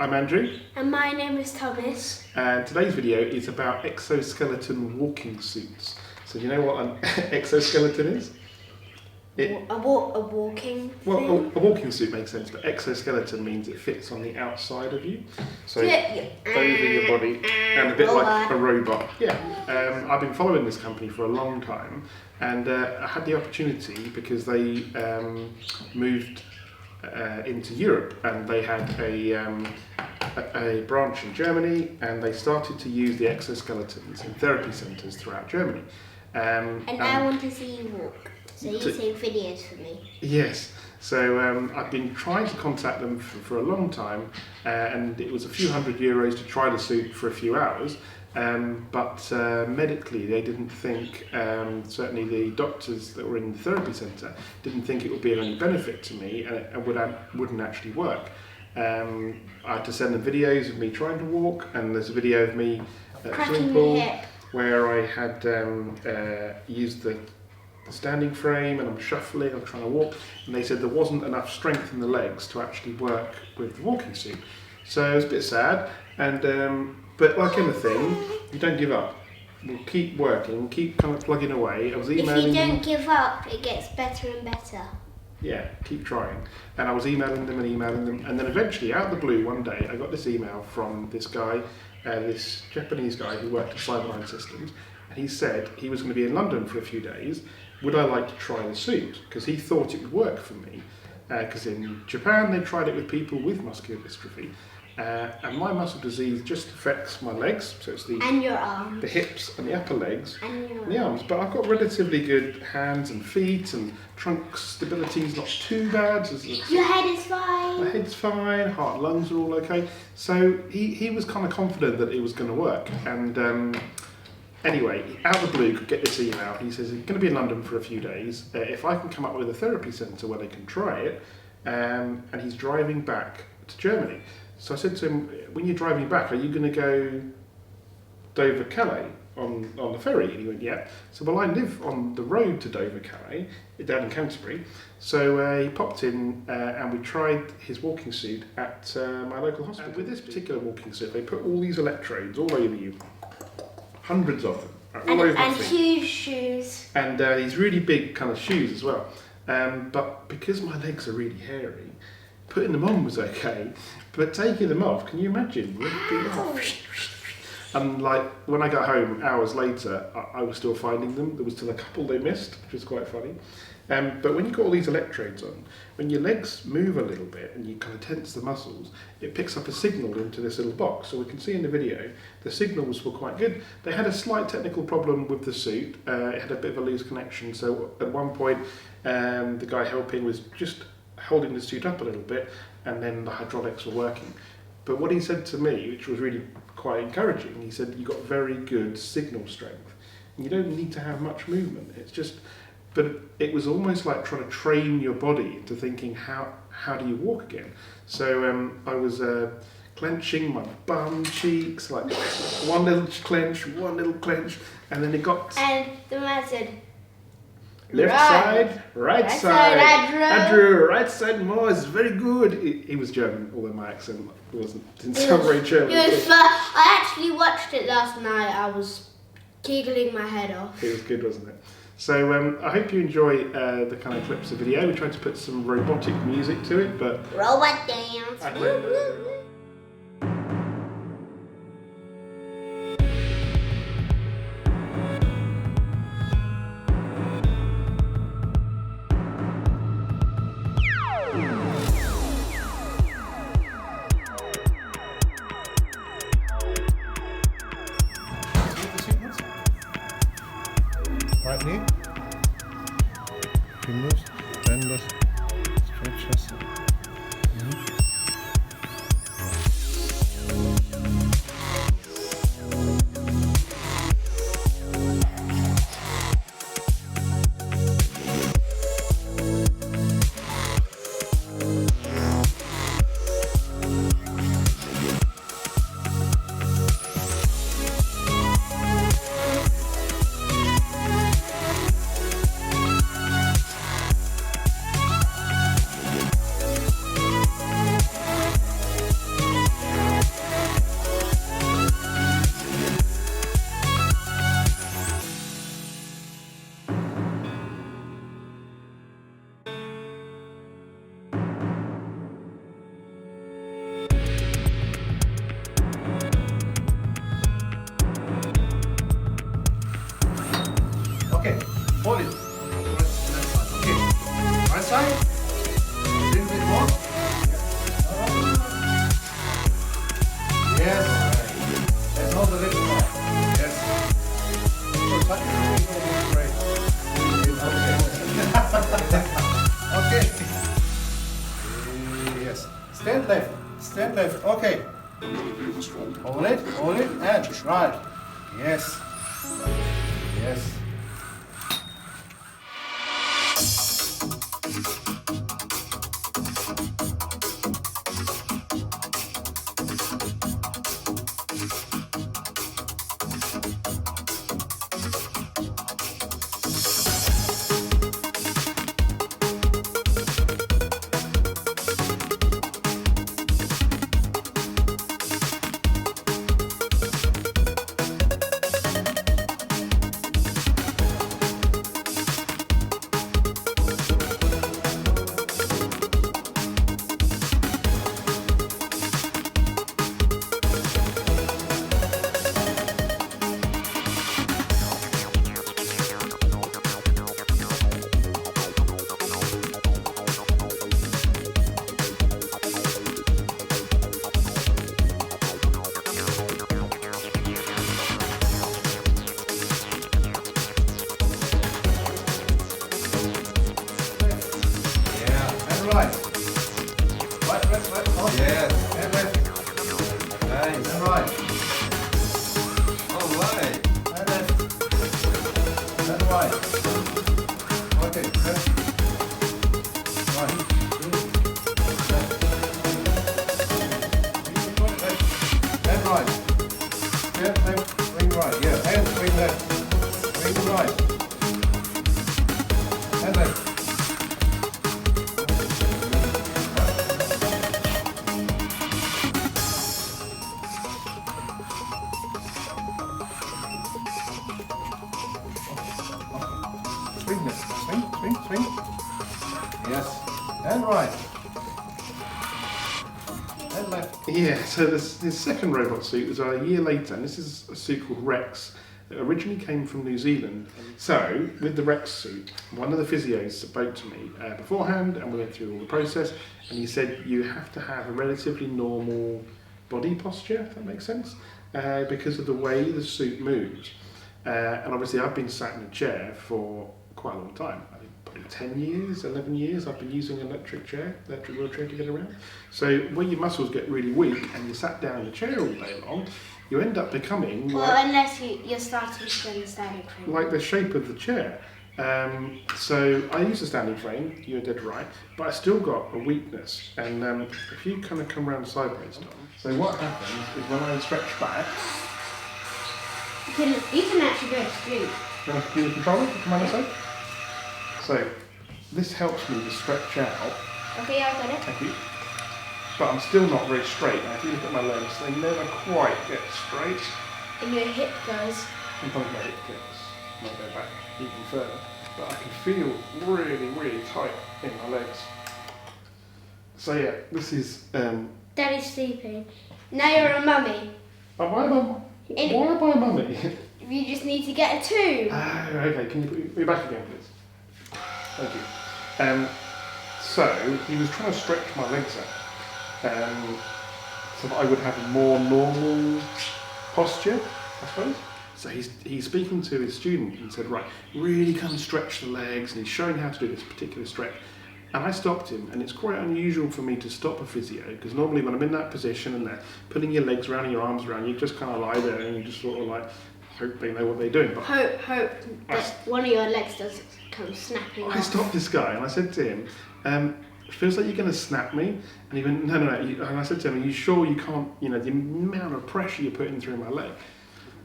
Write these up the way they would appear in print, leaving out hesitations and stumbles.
I'm Andrew. And my name is Thomas. And today's video is about exoskeleton walking suits. So do you know what an exoskeleton is? A walking thing? Well, a walking suit makes sense, but exoskeleton means it fits on the outside of you. So over your body and a bit like a robot. Yeah. I've been following this company for a long time, and I had the opportunity because they moved into Europe, and they had a branch in Germany, and they started to use the exoskeletons in therapy centres throughout Germany. And I want to see you walk, so you take videos for me. Yes, so I've been trying to contact them for a long time, and it was a few €100 to try the suit for a few hours. But medically they didn't think, certainly the doctors that were in the therapy centre didn't think it would be of any benefit to me, and it wouldn't actually work. I had to send them videos of me trying to walk, and there's a video of me at the swimming pool where I had used the standing frame, and I'm shuffling, I'm trying to walk, and they said there wasn't enough strength in the legs to actually work with the walking suit. So it was a bit sad, and but like anything, you don't give up. We'll keep working, keep kind of plugging away. I was emailing. If you don't give up, it gets better and better. Yeah, keep trying. And I was emailing them, and then eventually, out of the blue, one day, I got this email from this guy, this Japanese guy who worked at Cyberline Systems, and he said he was going to be in London for a few days. Would I like to try the suit? Because he thought it would work for me. Because in Japan, they tried it with people with muscular dystrophy. And my muscle disease just affects my legs, so it's and your arms, the hips and the upper legs, and the arms. But I've got relatively good hands and feet, and trunk stability is not too bad. Your head is fine. My head's fine. Heart and lungs are all okay. So he was kind of confident that it was going to work. And anyway, out of the blue, could get this email. He says he's going to be in London for a few days. If I can come up with a therapy centre where they can try it, and he's driving back to Germany. So I said to him, when you're driving back, are you going to go Dover-Calais on the ferry? And he went, yeah. So, well, I live on the road to Dover-Calais, down in Canterbury. So he popped in and we tried his walking suit at my local hospital. And with this particular walking suit, they put all these electrodes all over you, hundreds of them, all over and huge shoes. And these really big kind of shoes as well. But because my legs are really hairy, putting them on was okay, but taking them off, can you imagine? And like when I got home hours later, I was still finding them. There was still a couple they missed, which was quite funny. But when you got all these electrodes on, when your legs move a little bit and you kind of tense the muscles, it picks up a signal into this little box. So we can see in the video, the signals were quite good. They had a slight technical problem with the suit. It had a bit of a loose connection. So at one point, the guy helping was just holding the suit up a little bit, and then the hydraulics were working. But what he said to me, which was really quite encouraging, he said, you got very good signal strength. And you don't need to have much movement. It's just, but it was almost like trying to train your body into thinking, how do you walk again? So I was clenching my bum cheeks, like one little clench, and then it got... And the man said, left side, right side, Andrew, right side more, is very good. He was German, although my accent didn't sound very German. I actually watched it last night. I was giggling my head off. It was good, wasn't it? So I hope you enjoy the kind of clips of video. We tried to put some robotic music to it, but... Robot dance. Right knee, fingers, benders, stretchers. Stand left. Stand left. Okay. Hold it, and right. Yes. Yes. Right. Right. Oh, yes. And left. Nice. And right. All right. And left. And right. Okay. Left. Right. Left. And right. Yeah, left. Swing right. Yeah. And swing left. Swing right. And left. Swing. Yes. And right. And left. Yeah, so this second robot suit was a year later, and this is a suit called Rex. It originally came from New Zealand. So, with the Rex suit, one of the physios spoke to me beforehand, and we went through all the process, and he said you have to have a relatively normal body posture, if that makes sense, because of the way the suit moves. And obviously I've been sat in a chair for quite a long time. I think probably 10 years, 11 years I've been using an electric wheelchair to get around. So when your muscles get really weak and you're sat down in a chair all day long, you end up becoming unless you're starting to do the standing frame. Like the shape of the chair. So I use a standing frame, you're dead right, but I still got a weakness. And if you kind of come around sideways, Tom, so what happens is when I stretch back, You can actually go to sleep. you want to do the controller, the command side? So this helps me to stretch out. Okay, I got it. Thank you. But I'm still not very straight. Now if you look at my legs, they never quite get straight. And your hip goes. Sometimes my hip gets, might go back even further. But I can feel really, really tight in my legs. So yeah, this is... Daddy's sleeping. Now you're a mummy. Why am I a mummy? You just need to get a tube. Okay, can you put me back again, please? Thank you. So, he was trying to stretch my legs out, so that I would have a more normal posture, I suppose. So he's speaking to his student and said, right, really kind of stretch the legs, and he's showing how to do this particular stretch. And I stopped him, and it's quite unusual for me to stop a physio, because normally when I'm in that position and they're putting your legs around and your arms around, you just kind of lie there and you just sort of like hope they know what they're doing. But Hope that one of your legs doesn't come snapping off. I stopped this guy and I said to him, it feels like you're going to snap me. And he went, no. And I said to him, are you sure you can't, the amount of pressure you're putting through my leg?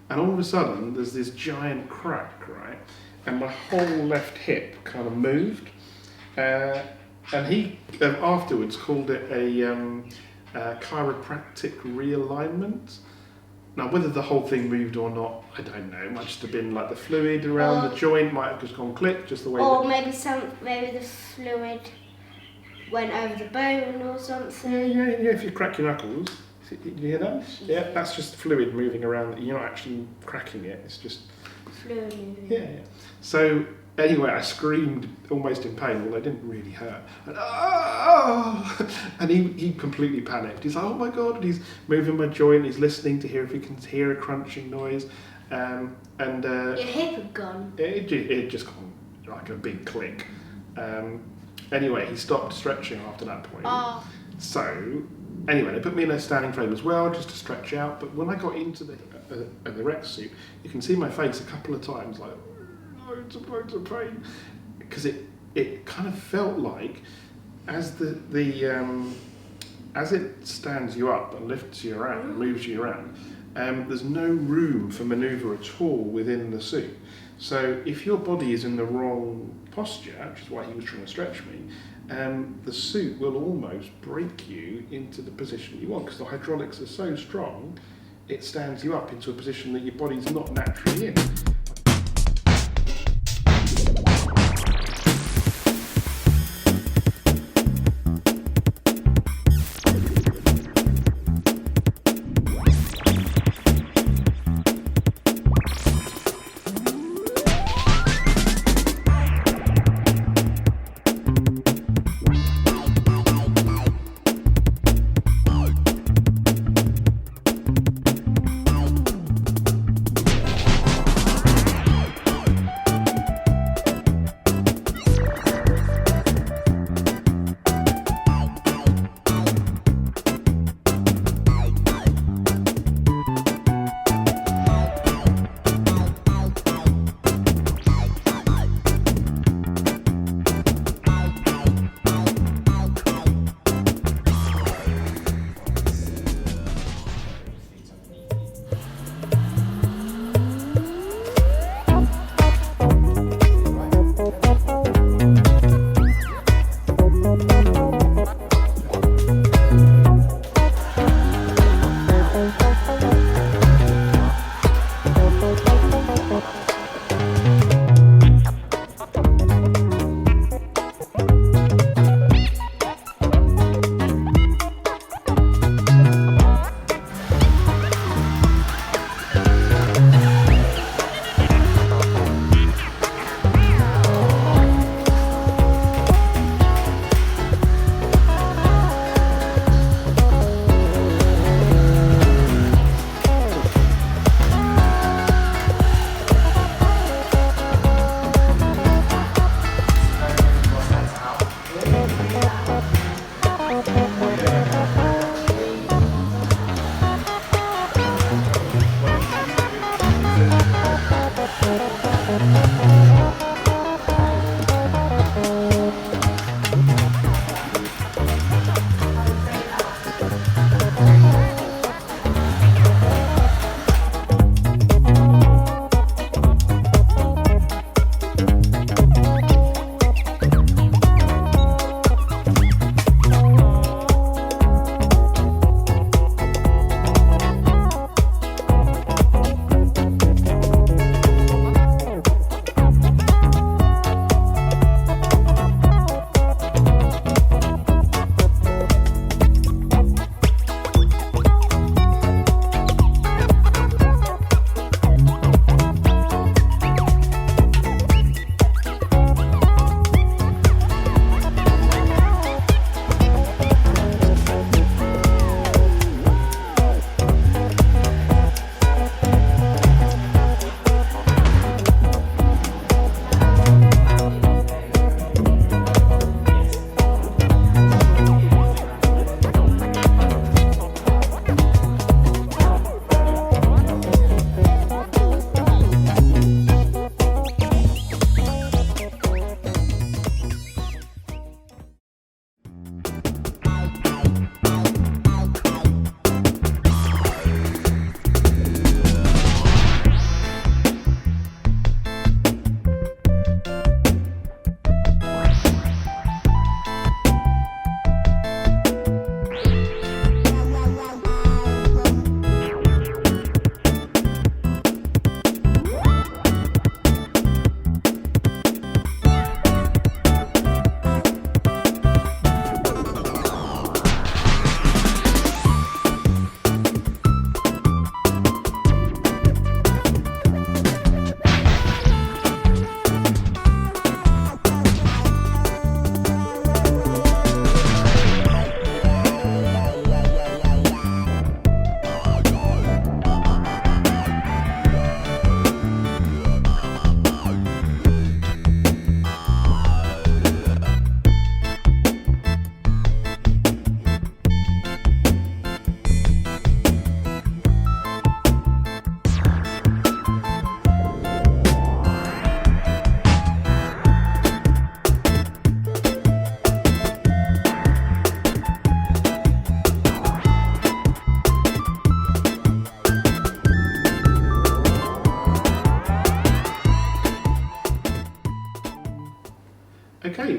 And all of a sudden, there's this giant crack, right? And my whole left hip kind of moved. And he afterwards called it a chiropractic realignment. Now, whether the whole thing moved or not, I don't know. It might just have been like the fluid around the joint might have just gone click, just the way. Or maybe the fluid went over the bone or something. Yeah. If you crack your knuckles, did you hear that? Yeah, that's just fluid moving around. You're not actually cracking it. It's just fluid moving. Yeah. So anyway, I screamed almost in pain. Well, it didn't really hurt. And he completely panicked. He's like, oh my God, and he's moving my joint. He's listening to hear if he can hear a crunching noise. Your hip had gone. It just gone like a big click. Anyway, he stopped stretching after that point. So, anyway, they put me in a standing frame as well, just to stretch out. But when I got into the Rex suit, you can see my face a couple of times, like loads of pain, because it kind of felt like as as it stands you up and lifts you around and moves you around, there's no room for manoeuvre at all within the suit. So if your body is in the wrong posture, which is why he was trying to stretch me, the suit will almost break you into the position you want, because the hydraulics are so strong, it stands you up into a position that your body's not naturally in.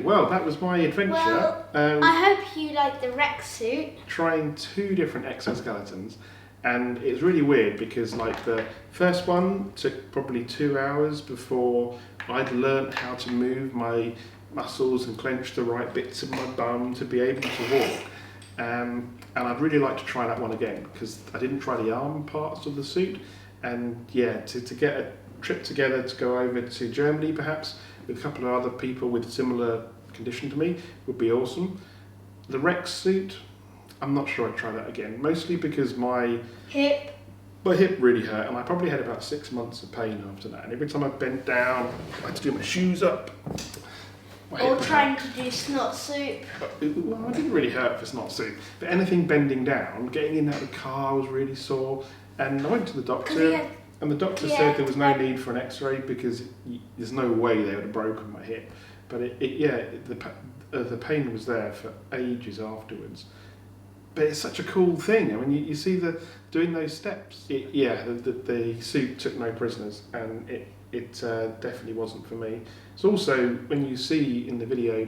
Well, that was my adventure. Well, I hope you like the Rex suit. Trying 2 different exoskeletons, and it's really weird because like the first one took probably 2 hours before I'd learnt how to move my muscles and clench the right bits of my bum to be able to walk. And I'd really like to try that one again because I didn't try the arm parts of the suit. And yeah, to get a trip together to go over to Germany perhaps with a couple of other people with similar condition to me would be awesome. The Rex suit, I'm not sure I'd try that again, mostly because my hip really hurt, and I probably had about 6 months of pain after that. And every time I bent down, I had to do my shoes up. Or trying to do snot soup. Well, I didn't really hurt for snot soup, but anything bending down, getting in and out of the car was really sore. And I went to the doctor, and the doctor said there was no need for an X-ray because there's no way they would have broken my hip. But the pain was there for ages afterwards. But it's such a cool thing. I mean, you see doing those steps. The suit took no prisoners, and it definitely wasn't for me. It's also when you see in the video,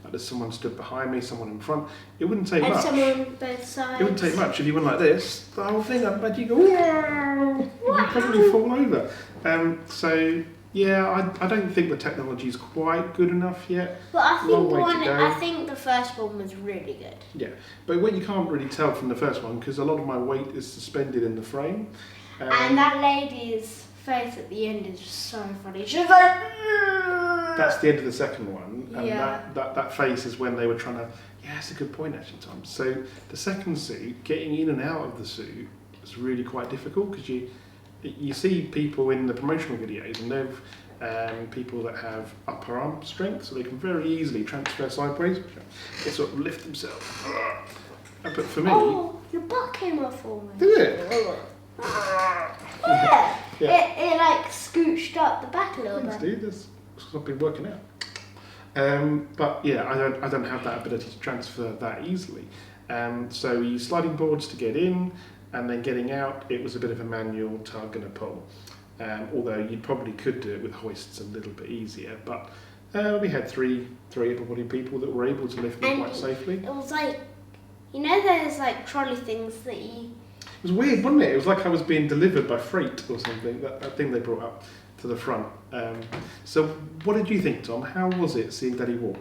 like there's someone stood behind me, someone in front. It wouldn't take much. And someone on both sides. It wouldn't take much if you went like this. The whole thing, I'd bet you go, you'd probably fall over. So yeah, I don't think the technology's quite good enough yet. But I think the first one was really good. Yeah, but what you can't really tell from the first one because a lot of my weight is suspended in the frame. And that lady's face at the end is so funny. She's like, that's the end of the second one, and yeah. that face is when they were trying to. Yeah, that's a good point actually, Tom. So the second suit, getting in and out of the suit, is really quite difficult because you see people in the promotional videos, and they've people that have upper arm strength, so they can very easily transfer sideways. They sort of lift themselves. But for me, your butt came off for me. Did it? Yeah. It like scooched up the back a little bit. Dude, that's because I've been working out. But yeah, I don't have that ability to transfer that easily. So we use sliding boards to get in, and then getting out, it was a bit of a manual tug and a pull. Although you probably could do it with hoists a little bit easier. But we had three able-bodied people that were able to lift me quite safely. It was like, you know, those like trolley things that you. It was weird, wasn't it? It was like I was being delivered by freight or something, that thing they brought up to the front. So what did you think, Tom? How was it seeing Daddy walk?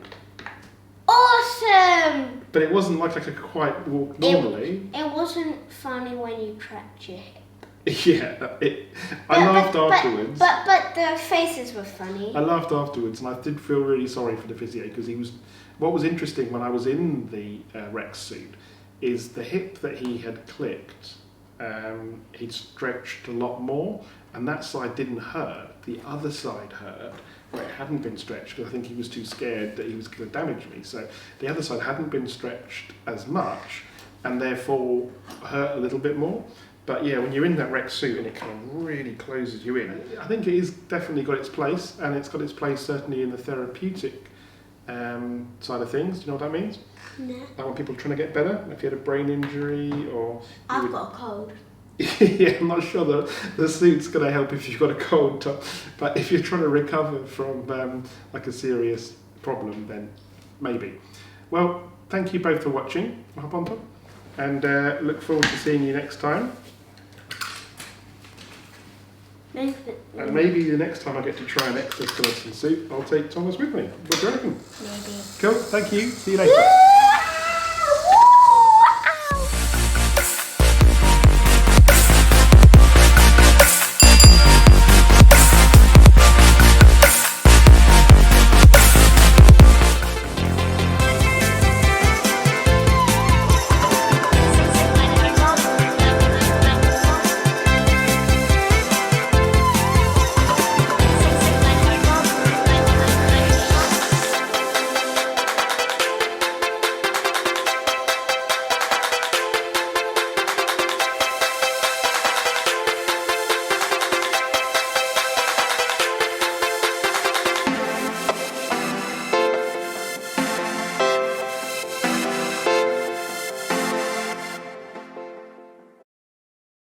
Awesome! But it wasn't like I could quite walk normally. It wasn't funny when you cracked your hip. Yeah, I laughed afterwards. But the faces were funny. I laughed afterwards, and I did feel really sorry for the physio because what was interesting when I was in the Rex suit is the hip that he had clicked. He'd stretched a lot more, and that side didn't hurt. The other side hurt, where it hadn't been stretched, because I think he was too scared that he was going to damage me. So the other side hadn't been stretched as much, and therefore hurt a little bit more. But yeah, when you're in that Rex suit and it kind of really closes you in, I think it is definitely got its place, and it's got its place certainly in the therapeutic side of things. Do you know what that means? No. Like when people are trying to get better, if you had a brain injury or... I've got a cold. Yeah, I'm not sure the suit's going to help if you've got a cold, but if you're trying to recover from like a serious problem, then maybe. Well, thank you both for watching. Hop on, Tom, and look forward to seeing you next time. And maybe the next time I get to try an exoskeleton suit, I'll take Thomas with me. What do you reckon? Maybe. Cool, thank you. See you later.